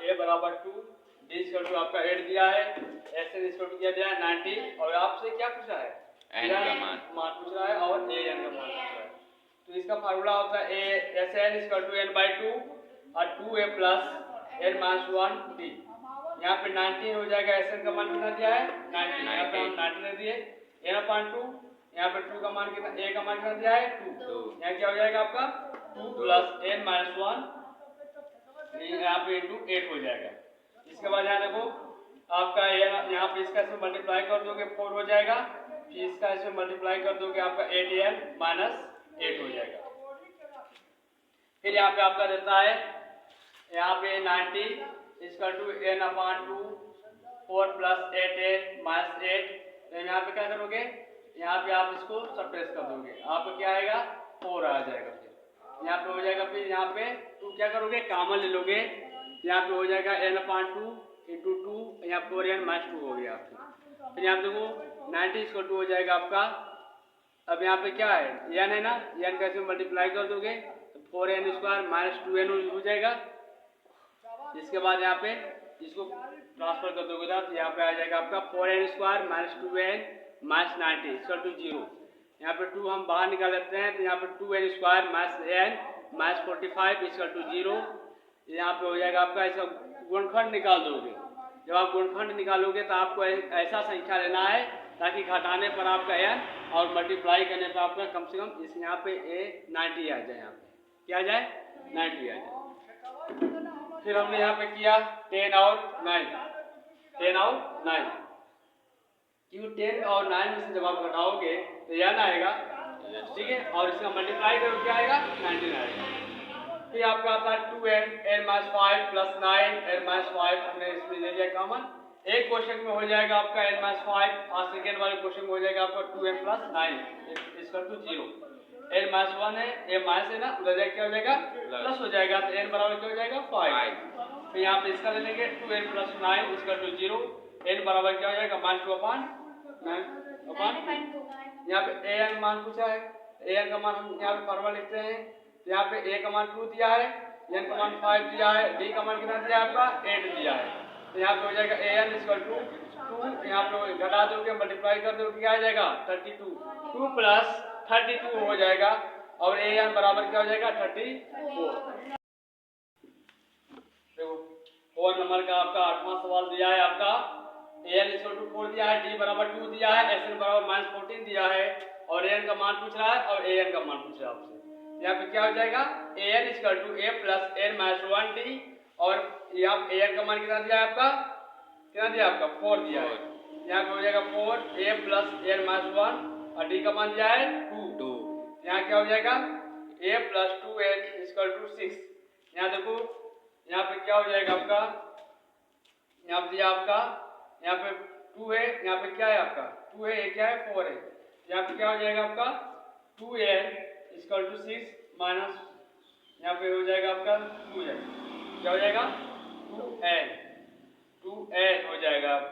ए बराबर 2, D equal to आपका 8 दिया है, एस एन इक्वल टू क्या दिया है 90, और आपसे क्या पूछा है एन का मान पूछ रहा है और ए एन का मान पूछ रहा है। तो इसका फार्मूला होता है a s n equal to n by 2 और 2a plus N minus 1 D. यहाँ पे 19 हो जाएगा, एस एन का मान कितना दिया है 90, यहाँ पे हम 90 दे दिए, एन अपॉन 2, यहाँ पे 2 का मान कितना, ए का मान कितना दिया है 2, यहाँ क्या हो जाएगा आपका 2 प्लस एन माइनस 1, यहाँ पे इंटू 8 हो जाएगा। इसके बाद यहाँ देखो आपका यहाँ पे इसका इसमें मल्टीप्लाई कर दोगे 4 हो जाएगा, फिर इसका इसमें मल्टीप्लाई कर दोगे आपका 8n माइनस 8 हो जाएगा। फिर यहाँ पे आपका देता है यहाँ पे 90 equal to n upon 2 4 plus 8n minus 8, तो यहाँ पे क्या करोगे, यहाँ पे आप इसको सब्ट्रैक्ट कर दोगे, आपको क्या आएगा 4 आ जाएगा। फिर यहाँ पे हो जाएगा, फिर यहाँ पे 2 क्या करोगे कॉमन ले लोगे, यहाँ पे हो जाएगा n अपॉन 2 इंटू 2, यहाँ 4n माइनस 2 हो गया आपका। फिर यहाँ पे देखो 90 इक्वल टू हो जाएगा आपका, अब यहाँ पे क्या है n है ना, n कैसे मल्टीप्लाई कर दोगे तो 4n स्क्वायर माइनस 2n हो जाएगा। इसके बाद यहाँ पे इसको ट्रांसफर कर दोगे तो यहाँ पे आ जाएगा आपका 4n square minus 2n minus 90 equal to 0। यहाँ पे 2 हम बाहर निकाल लेते हैं, तो यहाँ पे 2n square minus n minus 45 equal to 0। यहाँ पे हो जाएगा आपका, इसका गुणनखंड निकाल दोगे। जब आप गुणनखंड निकालोगे तो आपको ऐसा संख्या लेना है ताकि घटाने पर आपका n और मल्टीप्लाई करने पर आपका कम से कम इस यहाँ पे a 90 आ जाए, यहाँ पे क्या आ जाए 90 आ जाए। फिर हमने यहाँ पे किया 10 और 9, 10 और 9, क्यों 10 और 9 में से जब आप घटाओगे तो n आएगा, ठीक है, और इसका मल्टीप्लाई करो क्या आएगा 19 आएगा। फिर आपका आता है 2n n minus 5 plus 9 n minus 5, हमने इसमें ले लिया कॉमन। एक क्वेश्चन में हो जाएगा आपका n माइनस 5 और सेकेंड वाले क्वेश्चन में हो जाएगा आपका 2n plus 9 equal to 0। n minus 1 है, a माइनस है ना, उधर जाके क्या हो जाएगा प्लस हो जाएगा, तो n बराबर क्या हो जाएगा 5। फिर यहाँ पे इसका ले लेंगे 2n plus 9 equal to 0, n बराबर क्या हो जाएगा माइनस 2 अपॉन 9। यहाँ पे an मान पूछा है, an का मान हम यहाँ पे फॉर्मूला लिखते हैं, यहाँ पे a का मान 2 दिया है, n का मान 5 दिया है, d का मान कितना दिया है आपका 8 दिया है, तो यहाँ पे हो जाएगा an इक्वल टू 2, यहाँ पे घटा दोगे मल्टीप्लाई कर दोगे क्या आ जाएगा 32, 2 प्लस 32 हो जाएगा, और an बराबर क्या हो जाएगा 34। देखो 4 नंबर का आपका 8वां सवाल दिया है आपका, an इक्वल टू 4 दिया है, d बराबर 2 दिया है, sn बराबर माइनस 14 दिया है, और an का मान पूछ रहा है और an का मान पूछ रहा है आपसे। यहाँ पे क्या हो जाएगा an equal to a plus n minus 1d, और यहाँ an का मान कितना दिया है आपका, कितना दिया आपका 4 दिया है, यहाँ पे हो जाएगा 4 a प्लस n माइनस 1 और d का मान दिया है 2। यहाँ क्या हो जाएगा a plus 2n equal to 6। यहाँ देखो यहाँ पे क्या हो जाएगा आपका, यहाँ पे दिया आपका, यहाँ पे 2 है, यहाँ पे क्या है आपका 2 है, क्या है 4 है, यहाँ पे क्या हो जाएगा आपका 2n इक्वल टू 6 माइनस यहाँ पे हो जाएगा आपका 2n, क्या हो जाएगा 2n हो जाएगा आपका।